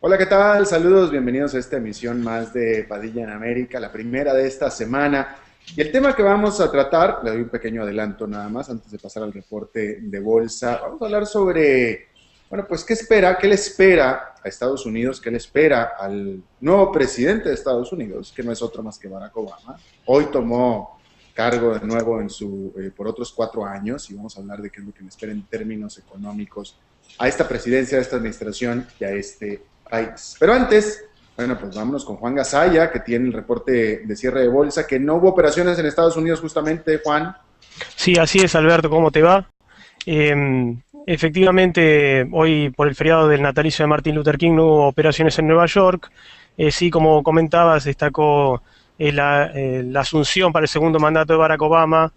Hola, ¿qué tal? Saludos, bienvenidos a esta emisión más de Padilla en América, la primera de esta semana. Y el tema que vamos a tratar, le doy un pequeño adelanto nada más antes de pasar al reporte de bolsa. Vamos a hablar sobre, bueno, pues qué le espera a Estados Unidos, qué le espera al nuevo presidente de Estados Unidos, que no es otro más que Barack Obama. Hoy tomó cargo de nuevo por otros 4 años y vamos a hablar de qué es lo que le espera en términos económicos a esta presidencia, a esta administración y a este país. Pero antes, bueno, pues vámonos con Juan Gasaya, que tiene el reporte de cierre de bolsa, que no hubo operaciones en Estados Unidos justamente, Juan. Sí, así es, Alberto, ¿cómo te va? Efectivamente, hoy por el feriado del natalicio de Martin Luther King no hubo operaciones en Nueva York. Sí, como comentabas, destacó la asunción para el segundo mandato de Barack Obama,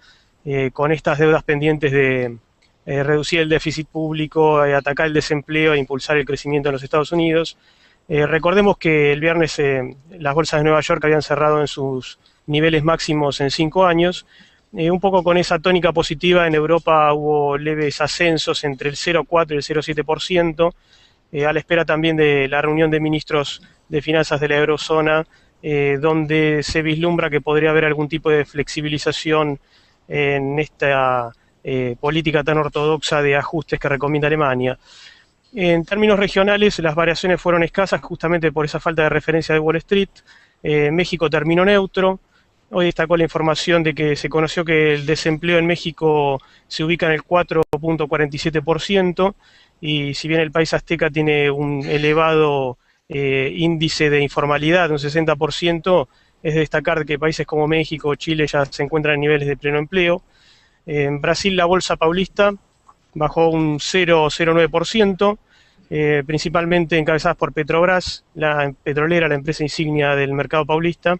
con estas deudas pendientes de reducir el déficit público, atacar el desempleo e impulsar el crecimiento en los Estados Unidos. Recordemos que el viernes las bolsas de Nueva York habían cerrado en sus niveles máximos en 5 años. Un poco con esa tónica positiva, en Europa hubo leves ascensos entre el 0,4 y el 0,7%, a la espera también de la reunión de ministros de finanzas de la eurozona, donde se vislumbra que podría haber algún tipo de flexibilización en esta política tan ortodoxa de ajustes que recomienda Alemania. En términos regionales, las variaciones fueron escasas justamente por esa falta de referencia de Wall Street. México terminó neutro. Hoy destacó la información de que se conoció que el desempleo en México se ubica en el 4,47%, y si bien el país azteca tiene un elevado índice de informalidad, un 60%, es de destacar que países como México o Chile ya se encuentran en niveles de pleno empleo. En Brasil la bolsa paulista bajó un 0,09%, principalmente encabezadas por Petrobras, la petrolera, la empresa insignia del mercado paulista.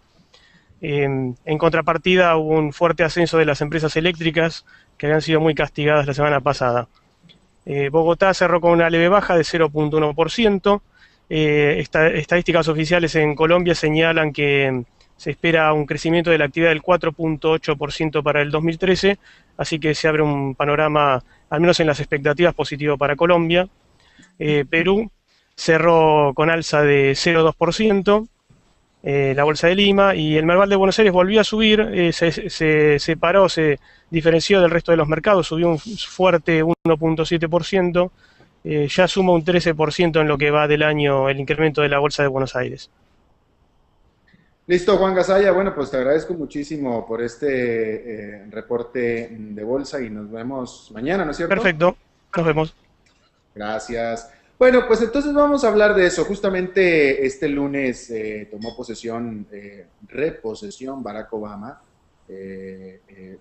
En contrapartida hubo un fuerte ascenso de las empresas eléctricas, que habían sido muy castigadas la semana pasada. Bogotá cerró con una leve baja de 0,1%. Estadísticas oficiales en Colombia señalan que se espera un crecimiento de la actividad del 4,8% para el 2013, así que se abre un panorama, al menos en las expectativas, positivo para Colombia. Perú cerró con alza de 0,2%, la bolsa de Lima, y el Merval de Buenos Aires volvió a subir, se separó, se diferenció del resto de los mercados, subió un fuerte 1,7%, ya suma un 13% en lo que va del año el incremento de la bolsa de Buenos Aires. Listo, Juan Gasaya. Bueno, pues te agradezco muchísimo por este reporte de bolsa y nos vemos mañana, ¿no es cierto? Perfecto, nos vemos. Gracias. Bueno, pues entonces vamos a hablar de eso. Justamente este lunes tomó reposesión Barack Obama. Hay que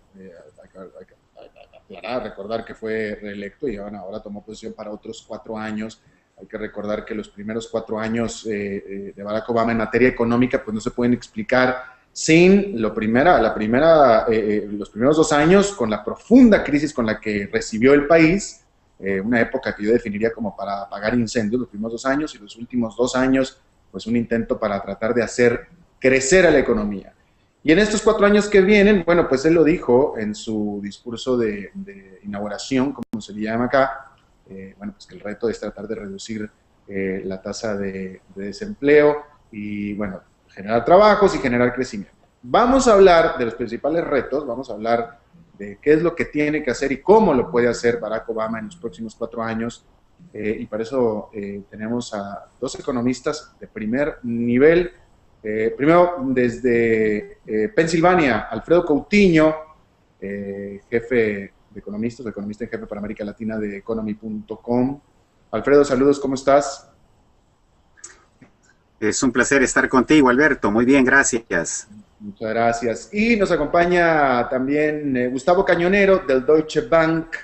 aclarar, recordar que fue reelecto y bueno, ahora tomó posesión para otros 4 años. Hay que recordar que los primeros 4 años de Barack Obama en materia económica pues no se pueden explicar sin los primeros 2 años con la profunda crisis con la que recibió el país. Una época que yo definiría como para apagar incendios, los primeros 2 años, y los últimos 2 años, pues un intento para tratar de hacer crecer a la economía. Y en estos 4 años que vienen, bueno, pues él lo dijo en su discurso de inauguración, como se le llama acá, bueno, pues que el reto es tratar de reducir la tasa de desempleo y, bueno, generar trabajos y generar crecimiento. Vamos a hablar de los principales retos, vamos a hablar de qué es lo que tiene que hacer y cómo lo puede hacer Barack Obama en los próximos 4 años. Y para eso tenemos a dos economistas de primer nivel. Primero, desde Pensilvania, Alfredo Coutinho, jefe de economistas, economista en jefe para América Latina de economy.com. Alfredo, saludos, ¿cómo estás? Es un placer estar contigo, Alberto. Muy bien, gracias. Muchas gracias. Y nos acompaña también Gustavo Cañonero del Deutsche Bank,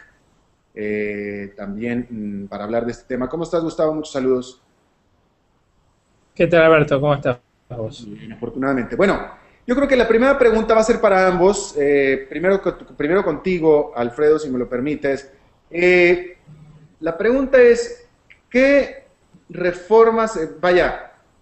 también para hablar de este tema. ¿Cómo estás, Gustavo? Muchos saludos. ¿Qué tal, Alberto? ¿Cómo estás vos? Bien, afortunadamente. Bueno, yo creo que la primera pregunta va a ser para ambos. Primero contigo, Alfredo, si me lo permites. La pregunta es, ¿qué reformas,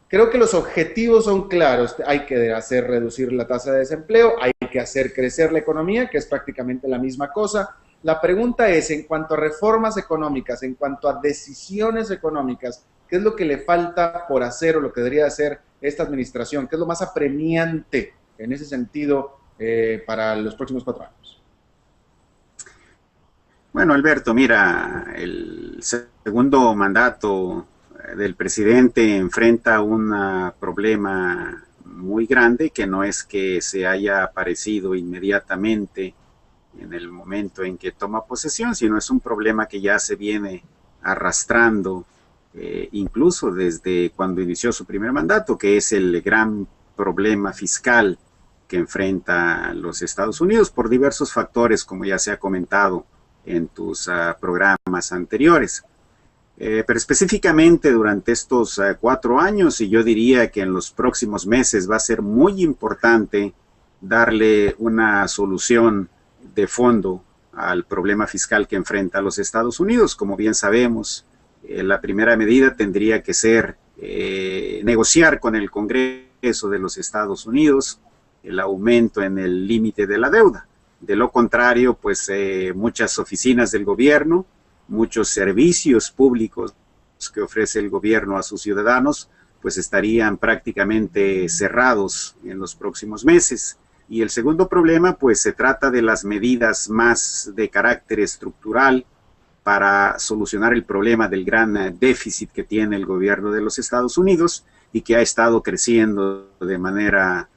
creo que los objetivos son claros? Hay que hacer reducir la tasa de desempleo, hay que hacer crecer la economía, que es prácticamente la misma cosa. La pregunta es, en cuanto a reformas económicas, en cuanto a decisiones económicas, ¿Qué es lo que le falta por hacer o lo que debería hacer esta administración? ¿Qué es lo más apremiante en ese sentido para los próximos 4 años? Bueno, Alberto, mira, el segundo mandato del presidente enfrenta un problema muy grande que no es que se haya aparecido inmediatamente en el momento en que toma posesión, sino es un problema que ya se viene arrastrando incluso desde cuando inició su primer mandato, que es el gran problema fiscal que enfrenta los Estados Unidos por diversos factores, como ya se ha comentado en tus programas anteriores. Pero específicamente durante estos 4 años, y yo diría que en los próximos meses va a ser muy importante darle una solución de fondo al problema fiscal que enfrenta los Estados Unidos. Como bien sabemos, la primera medida tendría que ser negociar con el Congreso de los Estados Unidos el aumento en el límite de la deuda. De lo contrario, pues muchas oficinas del gobierno, muchos servicios públicos que ofrece el gobierno a sus ciudadanos, pues estarían prácticamente cerrados en los próximos meses. Y el segundo problema, pues se trata de las medidas más de carácter estructural para solucionar el problema del gran déficit que tiene el gobierno de los Estados Unidos y que ha estado creciendo de manera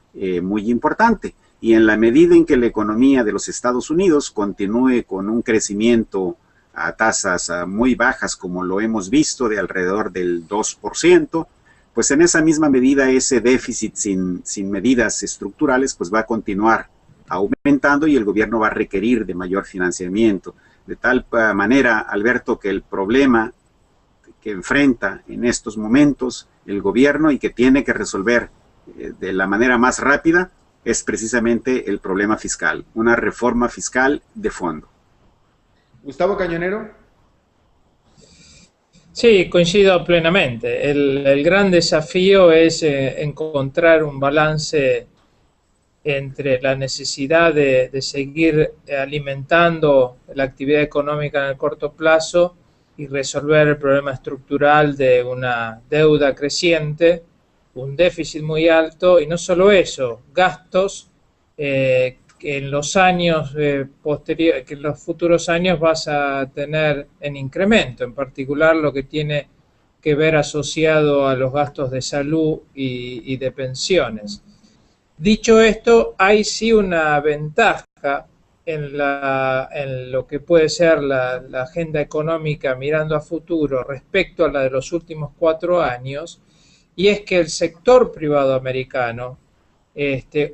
muy importante. Y en la medida en que la economía de los Estados Unidos continúe con un crecimiento a tasas muy bajas, como lo hemos visto, de alrededor del 2%, pues en esa misma medida ese déficit sin medidas estructurales pues va a continuar aumentando y el gobierno va a requerir de mayor financiamiento. De tal manera, Alberto, que el problema que enfrenta en estos momentos el gobierno y que tiene que resolver de la manera más rápida es precisamente el problema fiscal, una reforma fiscal de fondo. Gustavo Cañonero. Sí, coincido plenamente. El gran desafío es encontrar un balance entre la necesidad de seguir alimentando la actividad económica en el corto plazo y resolver el problema estructural de una deuda creciente, un déficit muy alto, y no solo eso, gastos que en los años posteriores, que en los futuros años vas a tener en incremento, en particular lo que tiene que ver asociado a los gastos de salud y de pensiones. Dicho esto, hay sí una ventaja en lo que puede ser la agenda económica mirando a futuro respecto a la de los últimos 4 años, y es que el sector privado americano,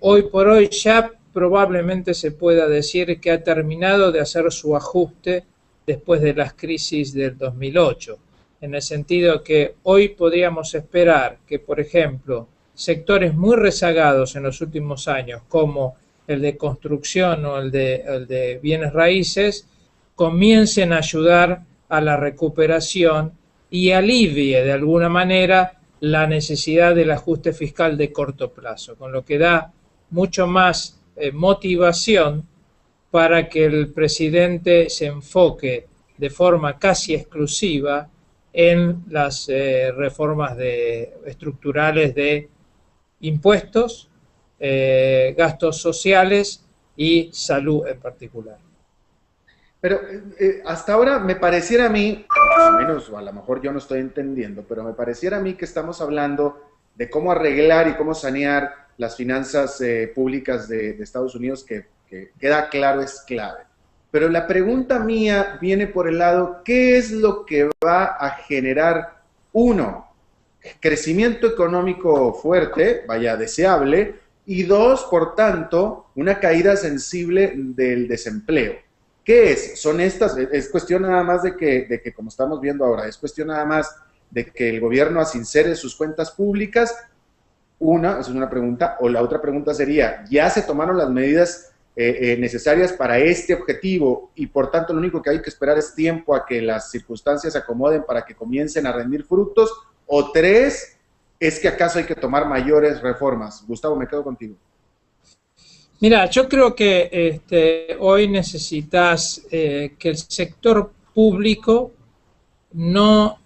hoy por hoy ya probablemente se pueda decir que ha terminado de hacer su ajuste después de las crisis del 2008, en el sentido que hoy podríamos esperar que, por ejemplo, sectores muy rezagados en los últimos años, como el de construcción o el de bienes raíces, comiencen a ayudar a la recuperación y alivie de alguna manera la necesidad del ajuste fiscal de corto plazo, con lo que da mucho más motivación para que el presidente se enfoque de forma casi exclusiva en las reformas estructurales de impuestos, gastos sociales y salud en particular. Pero hasta ahora me pareciera a mí, al menos, o a lo mejor yo no estoy entendiendo, pero me pareciera a mí que estamos hablando de cómo arreglar y cómo sanear las finanzas públicas de Estados Unidos, que queda claro es clave. Pero la pregunta mía viene por el lado, ¿qué es lo que va a generar, uno, crecimiento económico fuerte, vaya, deseable, y dos, por tanto, una caída sensible del desempleo? ¿Qué es? ¿Son estas? Es cuestión nada más de que, como estamos viendo ahora, es cuestión nada más de que el gobierno asincere sus cuentas públicas. Esa es una pregunta. O la otra pregunta sería, ¿ya se tomaron las medidas necesarias para este objetivo y por tanto lo único que hay que esperar es tiempo a que las circunstancias se acomoden para que comiencen a rendir frutos? O tres, ¿es que acaso hay que tomar mayores reformas? Gustavo, me quedo contigo. Mira, yo creo que hoy necesitas que el sector público no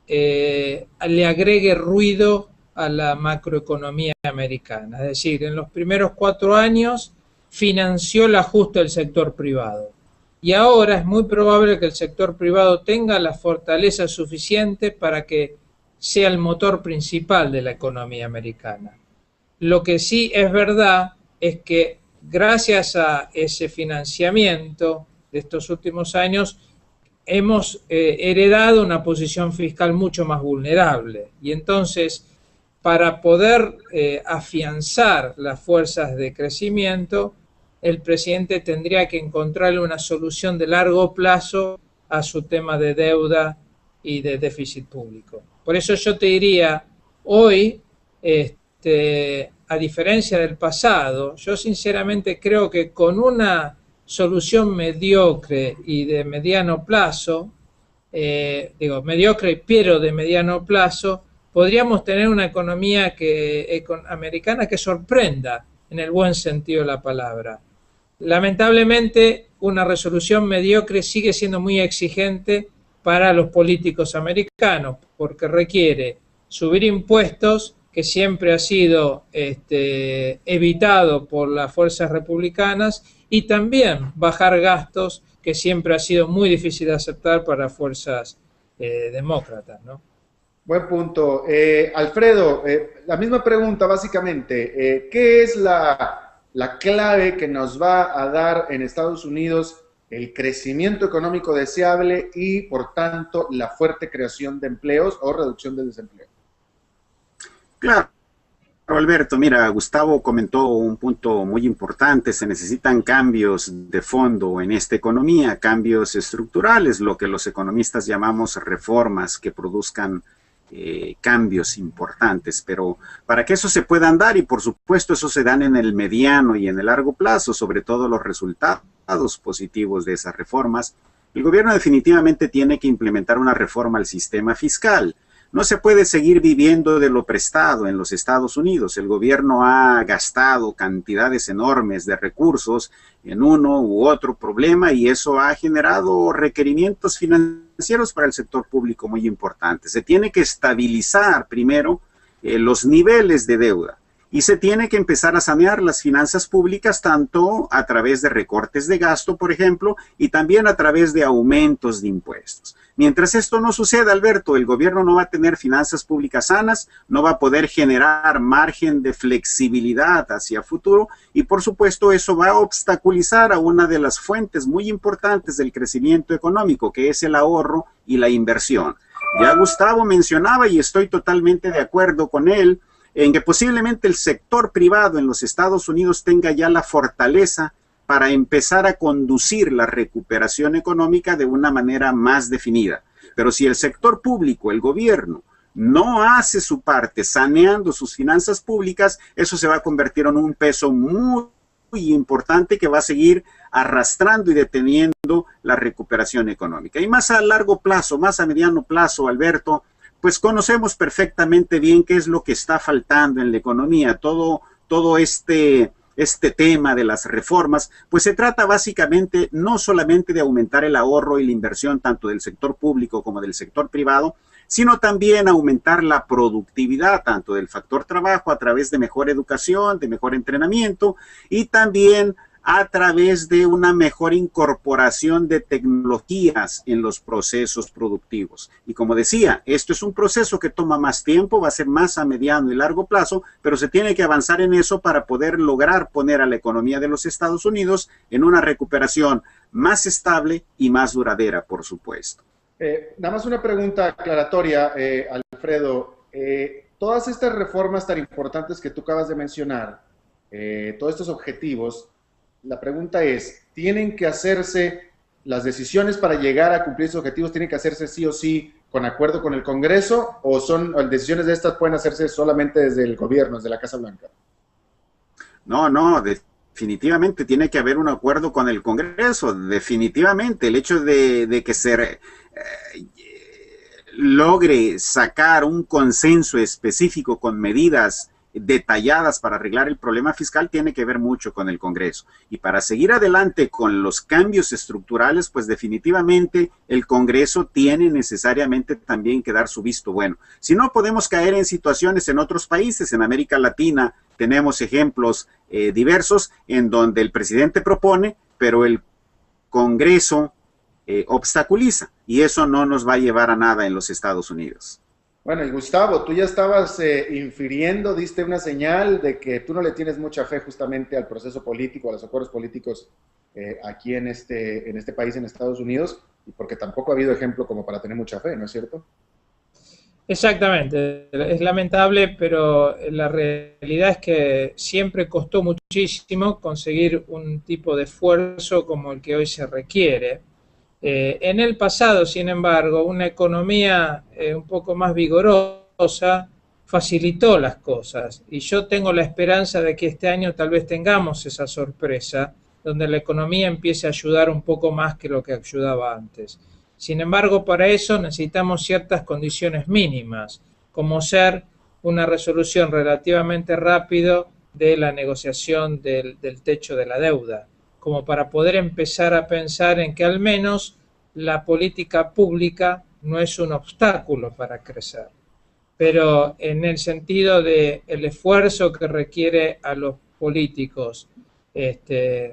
le agregue ruido a la macroeconomía americana. Es decir, en los primeros 4 años financió el ajuste del sector privado. Y ahora es muy probable que el sector privado tenga la fortaleza suficiente para que sea el motor principal de la economía americana. Lo que sí es verdad es que gracias a ese financiamiento de estos últimos años hemos heredado una posición fiscal mucho más vulnerable. Y entonces, para poder afianzar las fuerzas de crecimiento, el presidente tendría que encontrarle una solución de largo plazo a su tema de deuda y de déficit público. Por eso yo te diría, hoy, a diferencia del pasado, yo sinceramente creo que con una solución mediocre y de mediano plazo, mediocre pero de mediano plazo, podríamos tener una economía americana que sorprenda en el buen sentido de la palabra. Lamentablemente, una resolución mediocre sigue siendo muy exigente para los políticos americanos, porque requiere subir impuestos, que siempre ha sido evitado por las fuerzas republicanas, y también bajar gastos, que siempre ha sido muy difícil de aceptar para fuerzas demócratas, ¿no? Buen punto. Alfredo, la misma pregunta básicamente. ¿Qué es la clave que nos va a dar en Estados Unidos el crecimiento económico deseable y, por tanto, la fuerte creación de empleos o reducción del desempleo? Claro, Alberto, mira, Gustavo comentó un punto muy importante. Se necesitan cambios de fondo en esta economía, cambios estructurales, lo que los economistas llamamos reformas que produzcan cambios importantes, pero para que eso se puedan dar, y por supuesto eso se dan en el mediano y en el largo plazo, sobre todo los resultados positivos de esas reformas, el gobierno definitivamente tiene que implementar una reforma al sistema fiscal. No se puede seguir viviendo de lo prestado en los Estados Unidos. El gobierno ha gastado cantidades enormes de recursos en uno u otro problema y eso ha generado requerimientos financieros para el sector público muy importantes. Se tiene que estabilizar primero los niveles de deuda y se tiene que empezar a sanear las finanzas públicas tanto a través de recortes de gasto, por ejemplo, y también a través de aumentos de impuestos. Mientras esto no suceda, Alberto, el gobierno no va a tener finanzas públicas sanas, no va a poder generar margen de flexibilidad hacia futuro y, por supuesto, eso va a obstaculizar a una de las fuentes muy importantes del crecimiento económico, que es el ahorro y la inversión. Ya Gustavo mencionaba, y estoy totalmente de acuerdo con él, en que posiblemente el sector privado en los Estados Unidos tenga ya la fortaleza para empezar a conducir la recuperación económica de una manera más definida. Pero si el sector público, el gobierno, no hace su parte saneando sus finanzas públicas, eso se va a convertir en un peso muy importante que va a seguir arrastrando y deteniendo la recuperación económica. Y más a largo plazo, más a mediano plazo, Alberto, pues conocemos perfectamente bien qué es lo que está faltando en la economía. Todo este tema de las reformas, pues se trata básicamente no solamente de aumentar el ahorro y la inversión tanto del sector público como del sector privado, sino también aumentar la productividad tanto del factor trabajo a través de mejor educación, de mejor entrenamiento y también a través de una mejor incorporación de tecnologías en los procesos productivos. Y como decía, esto es un proceso que toma más tiempo, va a ser más a mediano y largo plazo, pero se tiene que avanzar en eso para poder lograr poner a la economía de los Estados Unidos en una recuperación más estable y más duradera, por supuesto. Nada más una pregunta aclaratoria, Alfredo. Todas estas reformas tan importantes que tú acabas de mencionar, todos estos objetivos, la pregunta es, ¿tienen que hacerse las decisiones para llegar a cumplir esos objetivos, tienen que hacerse sí o sí con acuerdo con el Congreso o decisiones de estas pueden hacerse solamente desde el gobierno, desde la Casa Blanca? No, definitivamente tiene que haber un acuerdo con el Congreso, definitivamente. El hecho de que se logre sacar un consenso específico con medidas detalladas para arreglar el problema fiscal tiene que ver mucho con el Congreso. Y para seguir adelante con los cambios estructurales, pues definitivamente el Congreso tiene necesariamente también que dar su visto bueno. Si no, podemos caer en situaciones en otros países. En América Latina tenemos ejemplos diversos en donde el presidente propone, pero el Congreso obstaculiza, y eso no nos va a llevar a nada en los Estados Unidos. Bueno, y Gustavo, tú ya estabas infiriendo, diste una señal de que tú no le tienes mucha fe justamente al proceso político, a los acuerdos políticos aquí en este país, en Estados Unidos, y porque tampoco ha habido ejemplo como para tener mucha fe, ¿no es cierto? Exactamente, es lamentable, pero la realidad es que siempre costó muchísimo conseguir un tipo de esfuerzo como el que hoy se requiere. En el pasado, sin embargo, una economía un poco más vigorosa facilitó las cosas, y yo tengo la esperanza de que este año tal vez tengamos esa sorpresa, donde la economía empiece a ayudar un poco más que lo que ayudaba antes. Sin embargo, para eso necesitamos ciertas condiciones mínimas, como ser una resolución relativamente rápida de la negociación del techo de la deuda, como para poder empezar a pensar en que al menos la política pública no es un obstáculo para crecer. Pero en el sentido de el esfuerzo que requiere a los políticos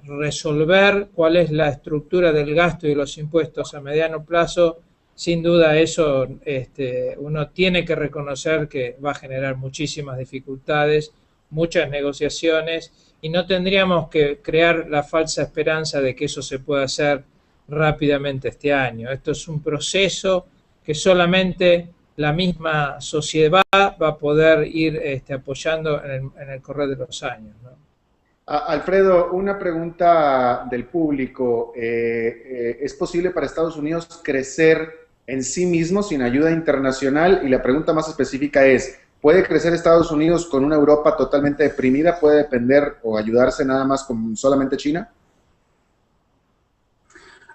resolver cuál es la estructura del gasto y los impuestos a mediano plazo, sin duda eso uno tiene que reconocer que va a generar muchísimas dificultades, muchas negociaciones, y no tendríamos que crear la falsa esperanza de que eso se pueda hacer rápidamente este año. Esto es un proceso que solamente la misma sociedad va a poder ir apoyando en el correr de los años, ¿no? Alfredo, una pregunta del público. ¿Es posible para Estados Unidos crecer en sí mismo sin ayuda internacional? Y la pregunta más específica es, ¿puede crecer Estados Unidos con una Europa totalmente deprimida? ¿Puede depender o ayudarse nada más con solamente China?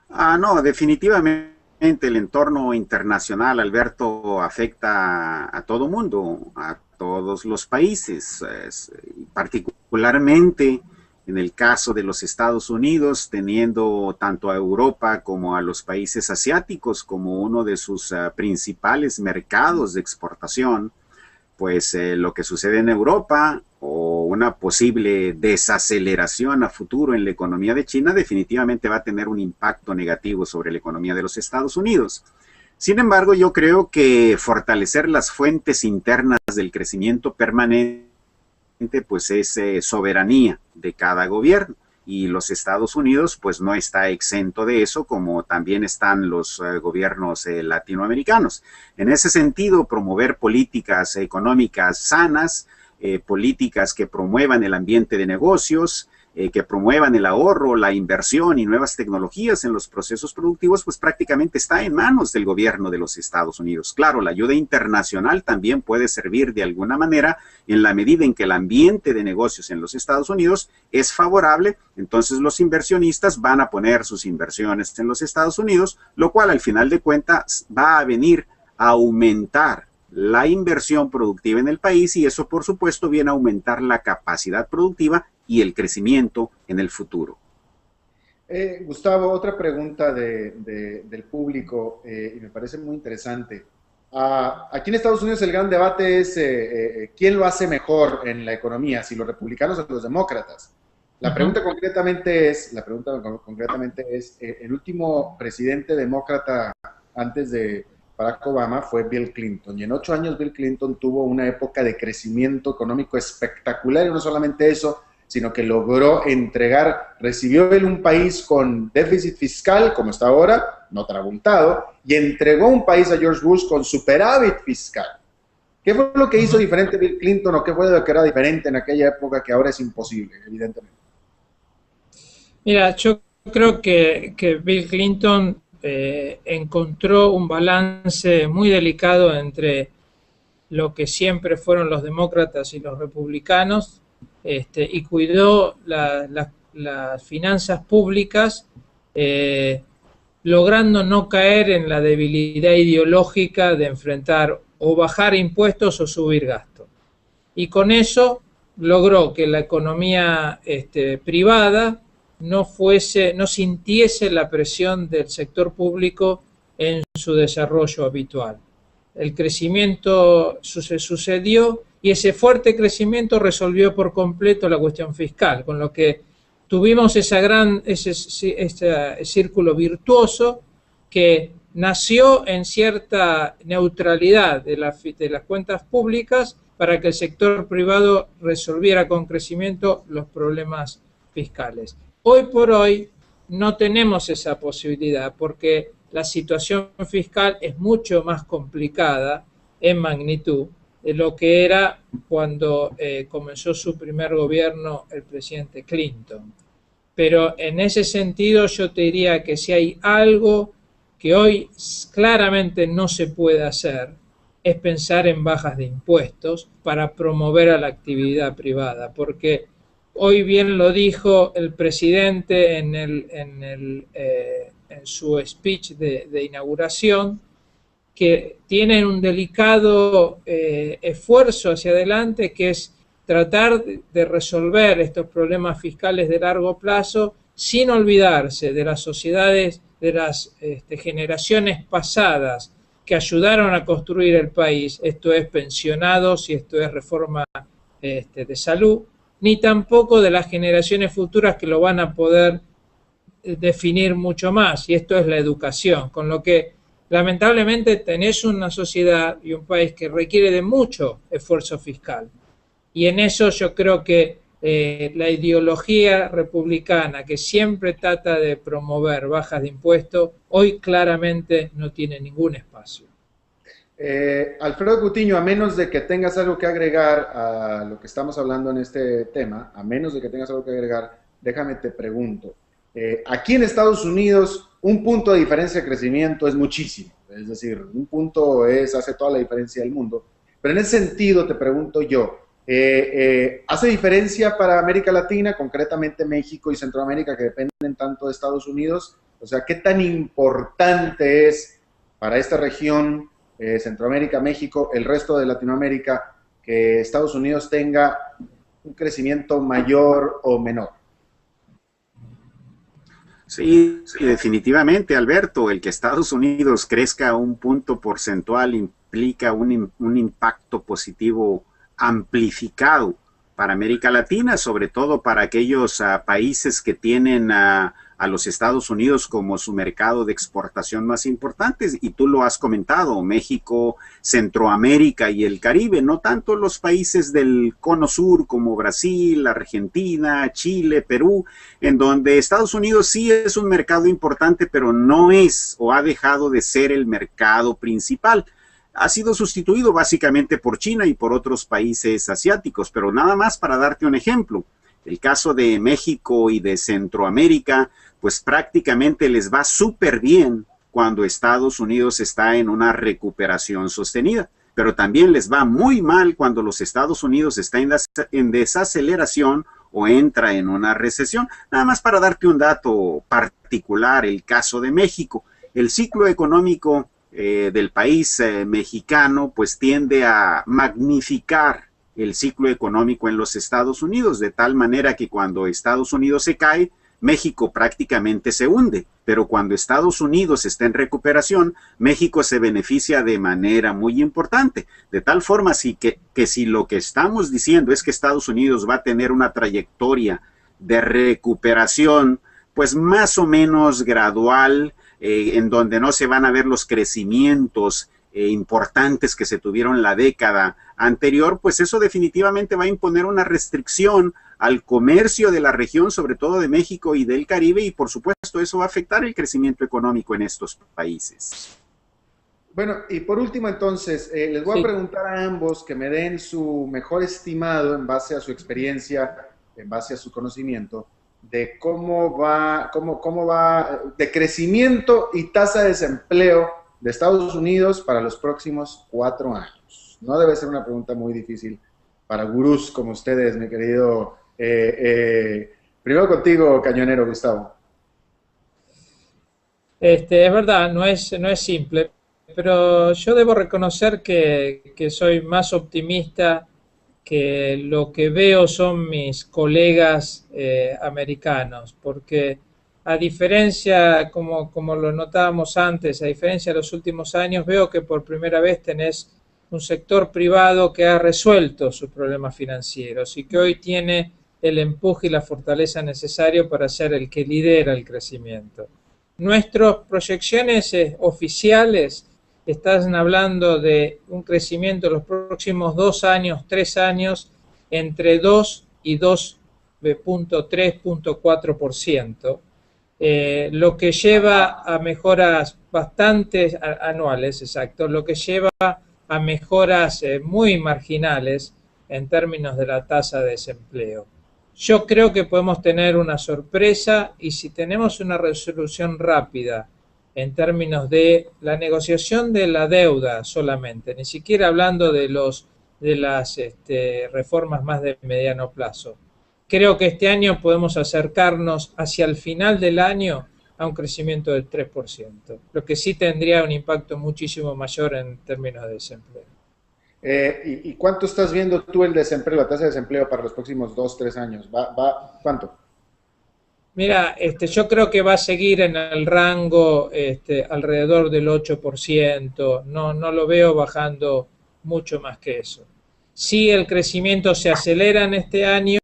No, definitivamente el entorno internacional, Alberto, afecta a todo mundo, a todos los países, particularmente en el caso de los Estados Unidos, teniendo tanto a Europa como a los países asiáticos como uno de sus principales mercados de exportación. Pues lo que sucede en Europa o una posible desaceleración a futuro en la economía de China definitivamente va a tener un impacto negativo sobre la economía de los Estados Unidos. Sin embargo, yo creo que fortalecer las fuentes internas del crecimiento permanente pues es soberanía de cada gobierno. Y los Estados Unidos pues no está exento de eso, como también están los gobiernos latinoamericanos. En ese sentido, promover políticas económicas sanas, políticas que promuevan el ambiente de negocios, que promuevan el ahorro, la inversión y nuevas tecnologías en los procesos productivos, pues prácticamente está en manos del gobierno de los Estados Unidos. Claro, la ayuda internacional también puede servir de alguna manera en la medida en que el ambiente de negocios en los Estados Unidos es favorable, entonces los inversionistas van a poner sus inversiones en los Estados Unidos, lo cual al final de cuentas va a venir a aumentar la inversión productiva en el país, y eso por supuesto viene a aumentar la capacidad productiva y el crecimiento en el futuro. Gustavo, otra pregunta del público, y me parece muy interesante. Aquí en Estados Unidos el gran debate es quién lo hace mejor en la economía, si los republicanos o los demócratas. La pregunta concretamente es, el último presidente demócrata antes de Barack Obama fue Bill Clinton, y en 8 años Bill Clinton tuvo una época de crecimiento económico espectacular, y no solamente eso, sino que logró recibió él un país con déficit fiscal, como está ahora, no tan abultado, y entregó un país a George Bush con superávit fiscal. ¿Qué fue lo que hizo diferente Bill Clinton, o qué fue lo que era diferente en aquella época que ahora es imposible, evidentemente? Mira, yo creo que Bill Clinton encontró un balance muy delicado entre lo que siempre fueron los demócratas y los republicanos, y cuidó las finanzas públicas, logrando no caer en la debilidad ideológica de enfrentar o bajar impuestos o subir gasto. y con eso logró que la economía privada no sintiese la presión del sector público en su desarrollo habitual. El crecimiento sucedió y ese fuerte crecimiento resolvió por completo la cuestión fiscal, con lo que tuvimos ese círculo virtuoso que nació en cierta neutralidad de las cuentas públicas para que el sector privado resolviera con crecimiento los problemas fiscales. Hoy por hoy no tenemos esa posibilidad porque la situación fiscal es mucho más complicada en magnitud de lo que era cuando comenzó su primer gobierno el presidente Clinton. Pero en ese sentido yo te diría que si hay algo que hoy claramente no se puede hacer, es pensar en bajas de impuestos para promover a la actividad privada, porque hoy bien lo dijo el presidente en su speech de inauguración, que tienen un delicado esfuerzo hacia adelante, que es tratar de resolver estos problemas fiscales de largo plazo sin olvidarse de las sociedades, de las generaciones pasadas que ayudaron a construir el país, esto es pensionados y esto es reforma de salud, ni tampoco de las generaciones futuras que lo van a poder definir mucho más, y esto es la educación, con lo que lamentablemente tenés una sociedad y un país que requiere de mucho esfuerzo fiscal. Y en eso yo creo que la ideología republicana, que siempre trata de promover bajas de impuestos, hoy claramente no tiene ningún espacio. Alfredo Cutiño, a menos de que tengas algo que agregar a lo que estamos hablando en este tema, a menos de que tengas algo que agregar, déjame te pregunto. Aquí en Estados Unidos, un punto de diferencia de crecimiento es muchísimo. Es decir, un punto hace toda la diferencia del mundo. Pero en ese sentido, te pregunto yo, ¿hace diferencia para América Latina, concretamente México y Centroamérica, que dependen tanto de Estados Unidos? O sea, ¿qué tan importante es para esta región, Centroamérica, México, el resto de Latinoamérica, que Estados Unidos tenga un crecimiento mayor o menor? Sí, definitivamente, Alberto, el que Estados Unidos crezca un punto porcentual implica un impacto positivo amplificado para América Latina, sobre todo para aquellos países que tienen a los Estados Unidos como su mercado de exportación más importante, y tú lo has comentado, México, Centroamérica y el Caribe, no tanto los países del cono sur como Brasil, Argentina, Chile, Perú, en donde Estados Unidos sí es un mercado importante, pero no es o ha dejado de ser el mercado principal. Ha sido sustituido básicamente por China y por otros países asiáticos, pero nada más para darte un ejemplo. El caso de México y de Centroamérica, pues prácticamente les va súper bien cuando Estados Unidos está en una recuperación sostenida, pero también les va muy mal cuando los Estados Unidos está en desaceleración o entra en una recesión. Nada más para darte un dato particular, el caso de México. El ciclo económico del país mexicano pues tiende a magnificar el ciclo económico en los Estados Unidos, de tal manera que cuando Estados Unidos se cae, México prácticamente se hunde, pero cuando Estados Unidos está en recuperación, México se beneficia de manera muy importante, de tal forma que si lo que estamos diciendo es que Estados Unidos va a tener una trayectoria de recuperación, pues más o menos gradual, en donde no se van a ver los crecimientos importantes que se tuvieron la década anterior, pues eso definitivamente va a imponer una restricción al comercio de la región, sobre todo de México y del Caribe, y por supuesto eso va a afectar el crecimiento económico en estos países. Bueno, y por último entonces, les voy a preguntar a ambos que me den su mejor estimado en base a su experiencia, en base a su conocimiento, de cómo va de crecimiento y tasa de desempleo de Estados Unidos para los próximos 4 años. No debe ser una pregunta muy difícil para gurús como ustedes, mi querido. Primero contigo, cañonero Gustavo. Es verdad, no es simple, pero yo debo reconocer que soy más optimista que lo que veo son mis colegas americanos, porque a diferencia, como lo notábamos antes, a diferencia de los últimos años, veo que por primera vez tenés un sector privado que ha resuelto sus problemas financieros y que hoy tiene el empuje y la fortaleza necesario para ser el que lidera el crecimiento. Nuestras proyecciones oficiales están hablando de un crecimiento en los próximos 2 años, 3 años, entre 2 y 2,3, 2,4%, lo que lleva a mejoras bastante anuales, exacto, lo que lleva a mejoras muy marginales en términos de la tasa de desempleo. Yo creo que podemos tener una sorpresa y si tenemos una resolución rápida en términos de la negociación de la deuda solamente, ni siquiera hablando de las reformas más de mediano plazo. Creo que este año podemos acercarnos hacia el final del año a un crecimiento del 3%, lo que sí tendría un impacto muchísimo mayor en términos de desempleo. ¿Y cuánto estás viendo tú el desempleo, la tasa de desempleo para los próximos 2, 3 años? ¿Cuánto? Mira, yo creo que va a seguir en el rango alrededor del 8%, no lo veo bajando mucho más que eso. Sí, el crecimiento se acelera en este año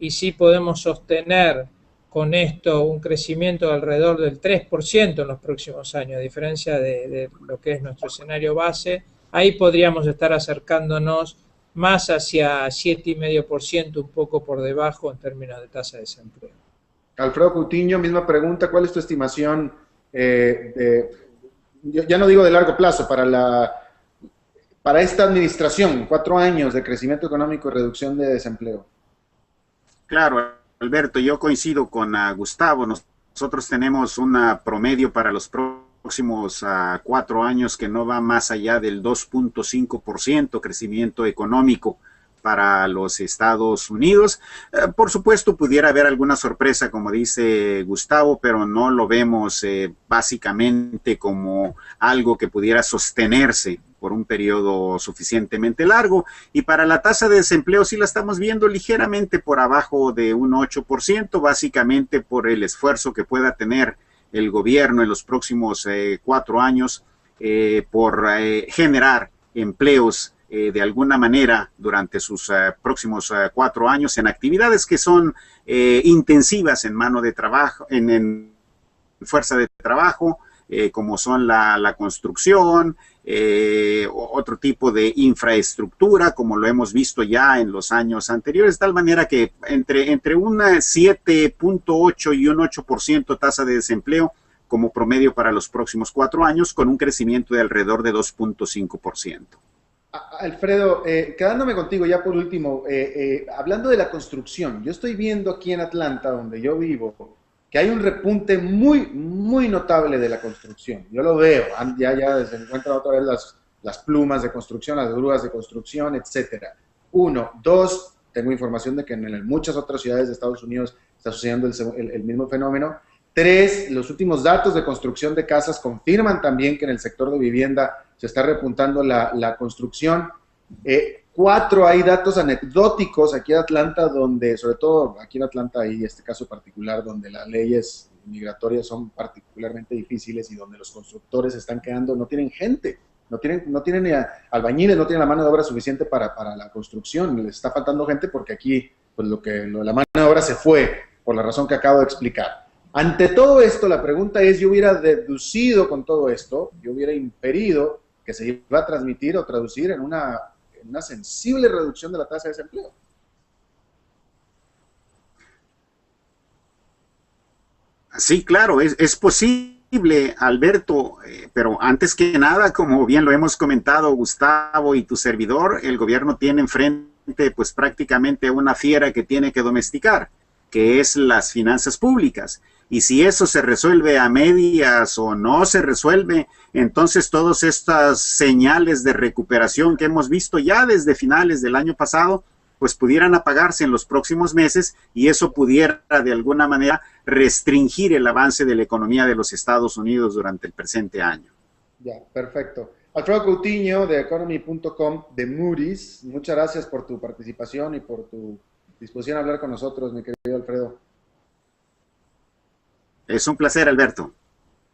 y sí podemos sostener con esto un crecimiento de alrededor del 3% en los próximos años, a diferencia de lo que es nuestro escenario base. Ahí podríamos estar acercándonos más hacia 7,5%, un poco por debajo en términos de tasa de desempleo. Alfredo Coutinho, misma pregunta, ¿cuál es tu estimación, ya no digo de largo plazo, para esta administración, 4 años de crecimiento económico y reducción de desempleo? Claro, Alberto, yo coincido con Gustavo. Nosotros tenemos un promedio para los próximos 4 años que no va más allá del 2,5% crecimiento económico para los Estados Unidos. Por supuesto, pudiera haber alguna sorpresa, como dice Gustavo, pero no lo vemos básicamente como algo que pudiera sostenerse por un periodo suficientemente largo. Y para la tasa de desempleo sí la estamos viendo ligeramente por abajo de un 8%, básicamente por el esfuerzo que pueda tener el gobierno en los próximos 4 años por generar empleos de alguna manera durante sus próximos 4 años en actividades que son intensivas en mano de trabajo, en fuerza de trabajo, como son la construcción, otro tipo de infraestructura, como lo hemos visto ya en los años anteriores, de tal manera que entre un 7,8 y un 8% tasa de desempleo como promedio para los próximos 4 años, con un crecimiento de alrededor de 2,5%. Alfredo, quedándome contigo ya por último, hablando de la construcción, yo estoy viendo aquí en Atlanta, donde yo vivo, que hay un repunte muy, muy notable de la construcción. Yo lo veo, ya se encuentran otra vez las plumas de construcción, las grúas de construcción, etcétera. 1, 2, tengo información de que en muchas otras ciudades de Estados Unidos está sucediendo el mismo fenómeno. 3, los últimos datos de construcción de casas confirman también que en el sector de vivienda se está repuntando la construcción. 4, hay datos anecdóticos aquí en Atlanta, donde, sobre todo aquí en Atlanta hay este caso particular donde las leyes migratorias son particularmente difíciles y donde los constructores están quedando, no tienen gente, no tienen ni albañiles, no tienen la mano de obra suficiente para la construcción, les está faltando gente porque aquí pues la mano de obra se fue por la razón que acabo de explicar. Ante todo esto, la pregunta es, yo hubiera deducido con todo esto, yo hubiera inferido que se iba a transmitir o traducir en una sensible reducción de la tasa de desempleo. Sí, claro, es posible, Alberto, pero antes que nada, como bien lo hemos comentado Gustavo y tu servidor, el gobierno tiene enfrente pues prácticamente una fiera que tiene que domesticar, que es las finanzas públicas. Y si eso se resuelve a medias o no se resuelve, entonces todas estas señales de recuperación que hemos visto ya desde finales del año pasado, pues pudieran apagarse en los próximos meses y eso pudiera de alguna manera restringir el avance de la economía de los Estados Unidos durante el presente año. Ya, perfecto. Alfredo Coutinho de Economy.com de Moody's, muchas gracias por tu participación y por tu disposición a hablar con nosotros, mi querido Alfredo. Es un placer, Alberto.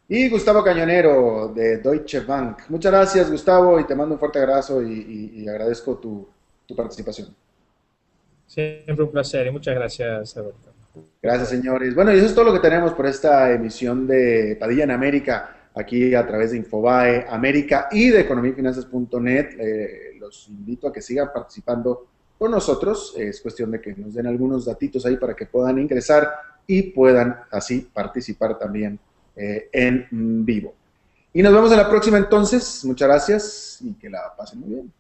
Y Gustavo Cañonero de Deutsche Bank. Muchas gracias, Gustavo, y te mando un fuerte abrazo y agradezco tu participación. Siempre un placer y muchas gracias, Alberto. Gracias, señores. Bueno, y eso es todo lo que tenemos por esta emisión de Padilla en América, aquí a través de Infobae América y de economiafinanzas.net. Los invito a que sigan participando con nosotros. Es cuestión de que nos den algunos datitos ahí para que puedan ingresar y puedan así participar también en vivo. Y nos vemos en la próxima entonces. Muchas gracias y que la pasen muy bien.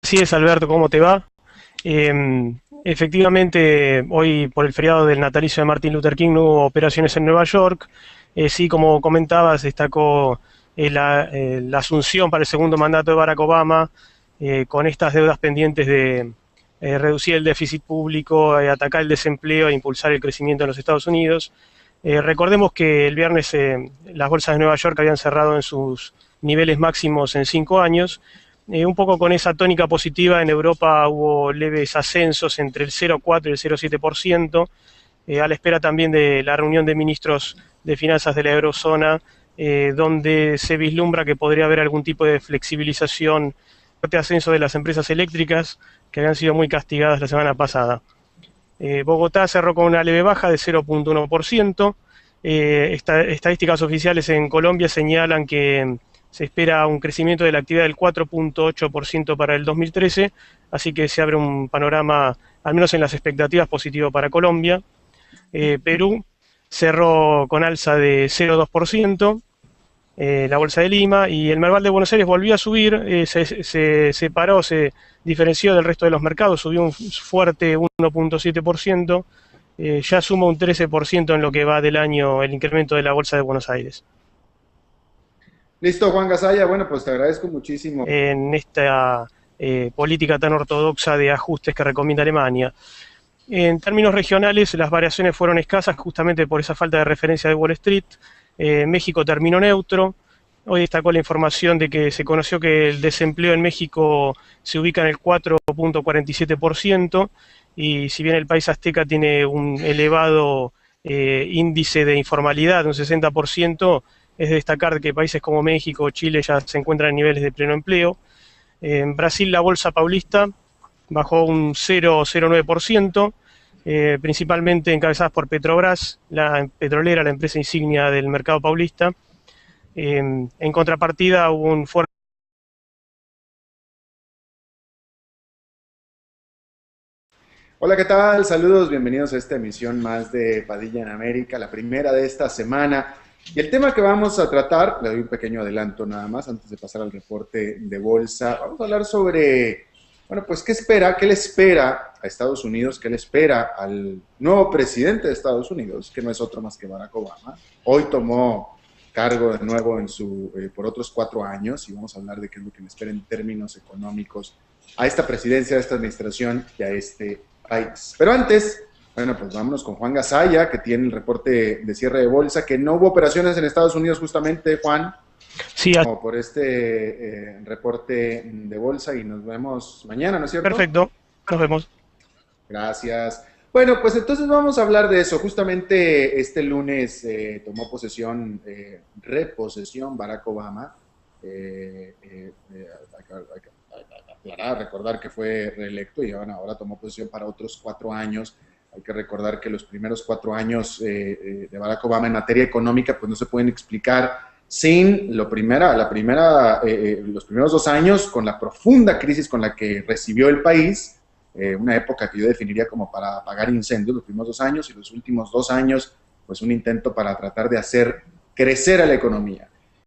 Así es, Alberto, ¿cómo te va? Efectivamente, hoy por el feriado del natalicio de Martin Luther King no hubo operaciones en Nueva York. Sí, como comentabas, destacó la asunción para el segundo mandato de Barack Obama, con estas deudas pendientes de reducir el déficit público, atacar el desempleo e impulsar el crecimiento en los Estados Unidos. Recordemos que el viernes las bolsas de Nueva York habían cerrado en sus niveles máximos en 5 años. Un poco con esa tónica positiva, en Europa hubo leves ascensos entre el 0,4 y el 0,7%, a la espera también de la reunión de ministros de finanzas de la eurozona, donde se vislumbra que podría haber algún tipo de flexibilización, fuerte ascenso de las empresas eléctricas, que habían sido muy castigadas la semana pasada. Bogotá cerró con una leve baja de 0,1%. Estadísticas oficiales en Colombia señalan que se espera un crecimiento de la actividad del 4,8% para el 2013, así que se abre un panorama, al menos en las expectativas, positivo para Colombia. Perú cerró con alza de 0,2%, la Bolsa de Lima, y el Merval de Buenos Aires volvió a subir, se separó, se diferenció del resto de los mercados, subió un fuerte 1,7%, ya suma un 13% en lo que va del año el incremento de la Bolsa de Buenos Aires. Listo, Juan Gasalla. Bueno, pues te agradezco muchísimo. En esta política tan ortodoxa de ajustes que recomienda Alemania. En términos regionales, las variaciones fueron escasas justamente por esa falta de referencia de Wall Street. México terminó neutro. Hoy destacó la información de que se conoció que el desempleo en México se ubica en el 4,47%, y si bien el país azteca tiene un elevado índice de informalidad, un 60%, es de destacar que países como México o Chile ya se encuentran en niveles de pleno empleo. En Brasil la bolsa paulista bajó un 0,09%, principalmente encabezadas por Petrobras, la petrolera, la empresa insignia del mercado paulista. En contrapartida hubo un fuerte... Hola, ¿qué tal? Saludos, bienvenidos a esta emisión más de Padilla en América, la primera de esta semana. Y el tema que vamos a tratar, le doy un pequeño adelanto nada más antes de pasar al reporte de bolsa. Vamos a hablar sobre, bueno, pues qué le espera a Estados Unidos, qué le espera al nuevo presidente de Estados Unidos, que no es otro más que Barack Obama. Hoy tomó cargo de nuevo por otros 4 años, y vamos a hablar de qué es lo que le espera en términos económicos a esta presidencia, a esta administración y a este país. Pero antes, bueno, pues vámonos con Juan Gasalla, que tiene el reporte de cierre de bolsa, que no hubo operaciones en Estados Unidos justamente, Juan, Sí, como por este reporte de bolsa, y nos vemos mañana, ¿no es cierto? perfecto, nos vemos. Gracias. Bueno, pues entonces vamos a hablar de eso. Justamente este lunes tomó reposesión Barack Obama. Recordar que fue reelecto y ahora tomó posesión para otros 4 años. Hay que recordar que los primeros 4 años de Barack Obama en materia económica pues no se pueden explicar sin los primeros 2 años con la profunda crisis con la que recibió el país, una época que yo definiría como para apagar incendios, los primeros 2 años, y los últimos 2 años pues un intento para tratar de hacer crecer a la economía.